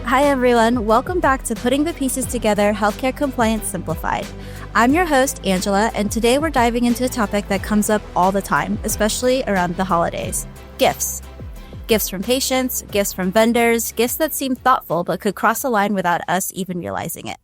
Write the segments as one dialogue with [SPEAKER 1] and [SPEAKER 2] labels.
[SPEAKER 1] Hi everyone, welcome back to Putting the Pieces Together, Healthcare Compliance Simplified. I'm your host, Angela, and today we're diving into a topic that comes up all the time, especially around the holidays: gifts. Gifts from patients, gifts from vendors, gifts that seem thoughtful but could cross the line without us even realizing it.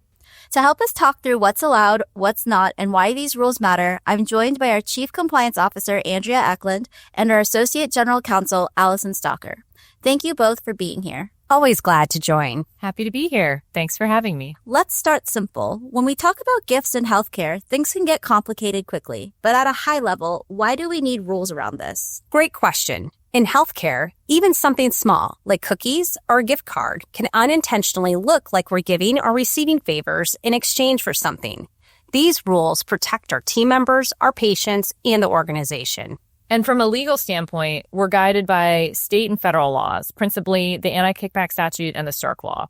[SPEAKER 1] To help us talk through what's allowed, what's not, and why these rules matter, I'm joined by our Chief Compliance Officer, Andrea Eklund, and our Associate General Counsel, Allison Stocker. Thank you both for being here.
[SPEAKER 2] Always glad to join.
[SPEAKER 3] Happy to be here. Thanks for having me.
[SPEAKER 1] Let's start simple. When we talk about gifts in healthcare, things can get complicated quickly. But at a high level, why do we need rules around this?
[SPEAKER 2] Great question. In healthcare, even something small, like cookies or a gift card, can unintentionally look like we're giving or receiving favors in exchange for something. These rules protect our team members, our patients, and the organization.
[SPEAKER 3] And from a legal standpoint, we're guided by state and federal laws, principally the anti-kickback statute and the Stark Law.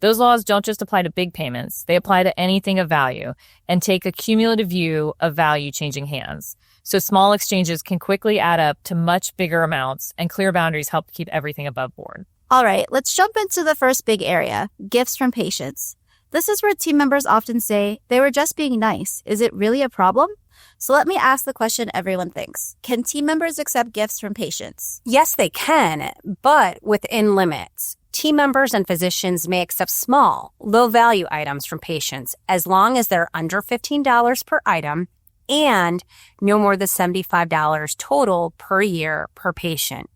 [SPEAKER 3] Those laws don't just apply to big payments. They apply to anything of value and take a cumulative view of value changing hands. So small exchanges can quickly add up to much bigger amounts, and clear boundaries help keep everything above board.
[SPEAKER 1] All right, let's jump into the first big area, gifts from patients. This is where team members often say, they were just being nice. Is it really a problem? So let me ask the question everyone thinks. Can team members accept gifts from patients?
[SPEAKER 2] Yes, they can, but within limits. Team members and physicians may accept small, low-value items from patients as long as they're under $15 per item and no more than $75 total per year per patient.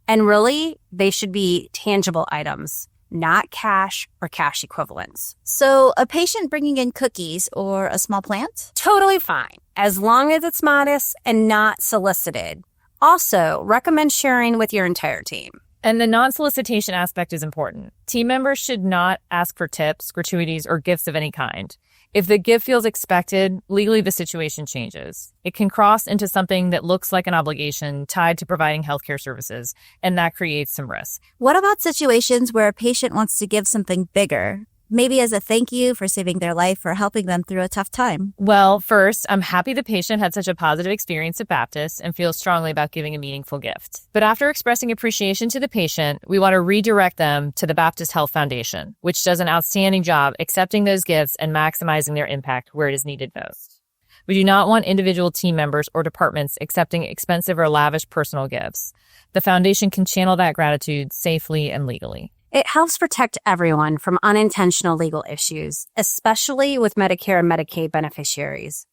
[SPEAKER 2] And really, they should be tangible items, not cash or cash equivalents.
[SPEAKER 1] So a patient bringing in cookies or a small plant?
[SPEAKER 2] Totally fine, as long as it's modest and not solicited. Also, recommend sharing with your entire team.
[SPEAKER 3] And the non-solicitation aspect is important. Team members should not ask for tips, gratuities, or gifts of any kind. If the gift feels expected, legally the situation changes. It can cross into something that looks like an obligation tied to providing healthcare services, and that creates some risk.
[SPEAKER 1] What about situations where a patient wants to give something bigger? Maybe as a thank you for saving their life or helping them through a tough time.
[SPEAKER 3] Well, first, I'm happy the patient had such a positive experience at Baptist and feels strongly about giving a meaningful gift. But after expressing appreciation to the patient, we want to redirect them to the Baptist Health Foundation, which does an outstanding job accepting those gifts and maximizing their impact where it is needed most. We do not want individual team members or departments accepting expensive or lavish personal gifts. The foundation can channel that gratitude safely and legally.
[SPEAKER 2] It helps protect everyone from unintentional legal issues, especially with Medicare and Medicaid beneficiaries.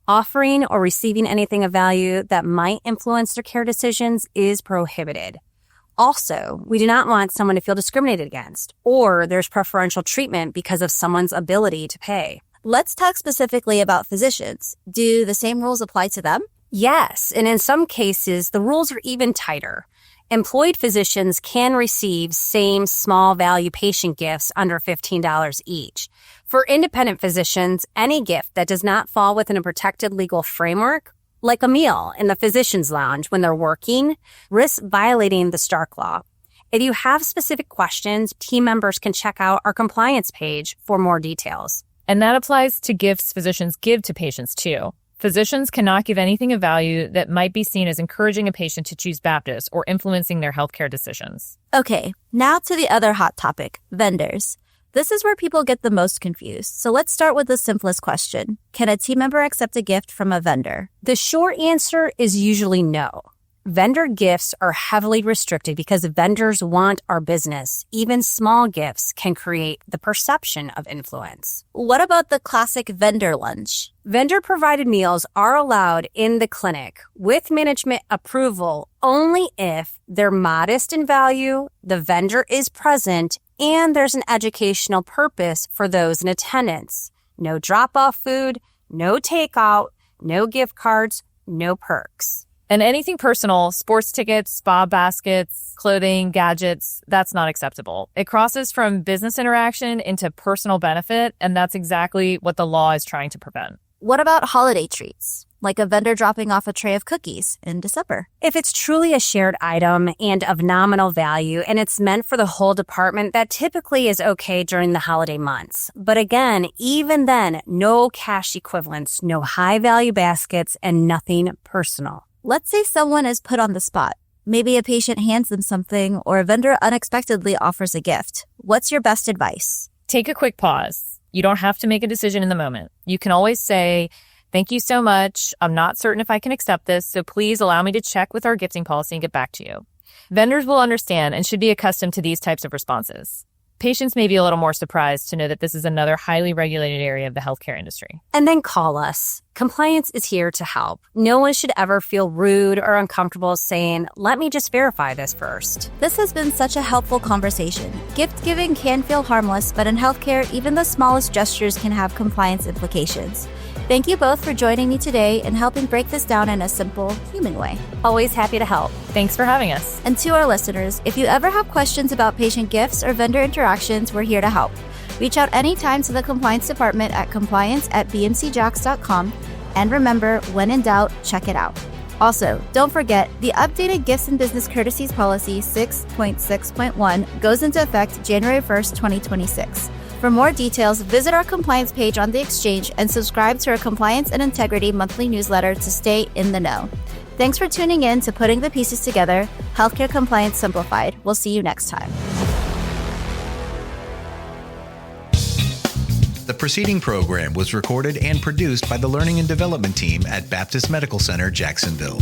[SPEAKER 2] Offering or receiving anything of value that might influence their care decisions is prohibited. Also, we do not want someone to feel discriminated against, or there's preferential treatment because of someone's ability to pay.
[SPEAKER 1] Let's talk specifically about physicians. Do the same rules apply to them?
[SPEAKER 2] Yes, and in some cases, the rules are even tighter. Employed physicians can receive same small value patient gifts under $15 each. For independent physicians, any gift that does not fall within a protected legal framework, like a meal in the physician's lounge when they're working, risks violating the Stark Law. If you have specific questions, team members can check out our compliance page for more details.
[SPEAKER 3] And that applies to gifts physicians give to patients too. Physicians cannot give anything of value that might be seen as encouraging a patient to choose Baptist or influencing their healthcare decisions.
[SPEAKER 1] Okay, now to the other hot topic, vendors. This is where people get the most confused. So let's start with the simplest question. Can a team member accept a gift from a vendor?
[SPEAKER 2] The short answer is usually no. Vendor gifts are heavily restricted because vendors want our business. Even small gifts can create the perception of influence.
[SPEAKER 1] What about the classic vendor lunch?
[SPEAKER 2] Vendor-provided meals are allowed in the clinic with management approval only if they're modest in value, the vendor is present, and there's an educational purpose for those in attendance. No drop-off food, no takeout, no gift cards, no perks.
[SPEAKER 3] And anything personal, sports tickets, spa baskets, clothing, gadgets, that's not acceptable. It crosses from business interaction into personal benefit, and that's exactly what the law is trying to prevent.
[SPEAKER 1] What about holiday treats, like a vendor dropping off a tray of cookies in December?
[SPEAKER 2] If it's truly a shared item and of nominal value and it's meant for the whole department, that typically is okay during the holiday months. But again, even then, no cash equivalents, no high-value baskets, and nothing personal.
[SPEAKER 1] Let's say someone is put on the spot. Maybe a patient hands them something or a vendor unexpectedly offers a gift. What's your best advice?
[SPEAKER 3] Take a quick pause. You don't have to make a decision in the moment. You can always say, "Thank you so much. I'm not certain if I can accept this, so please allow me to check with our gifting policy and get back to you." Vendors will understand and should be accustomed to these types of responses. Patients may be a little more surprised to know that this is another highly regulated area of the healthcare industry.
[SPEAKER 2] And then call us. Compliance is here to help. No one should ever feel rude or uncomfortable saying, "Let me just verify this first."
[SPEAKER 1] This has been such a helpful conversation. Gift giving can feel harmless, but in healthcare, even the smallest gestures can have compliance implications. Thank you both for joining me today and helping break this down in a simple, human way.
[SPEAKER 2] Always happy to help.
[SPEAKER 3] Thanks for having us.
[SPEAKER 1] And to our listeners, if you ever have questions about patient gifts or vendor interactions, we're here to help. Reach out anytime to the compliance department at compliance@bmcjax.com. And remember, when in doubt, check it out. Also, don't forget, the updated Gifts and Business Courtesies Policy 6.6.1 goes into effect January 1st, 2026. For more details, visit our compliance page on the exchange and subscribe to our Compliance and Integrity monthly newsletter to stay in the know. Thanks for tuning in to Putting the Pieces Together, Healthcare Compliance Simplified. We'll see you next time.
[SPEAKER 4] The preceding program was recorded and produced by the Learning and Development Team at Baptist Medical Center, Jacksonville.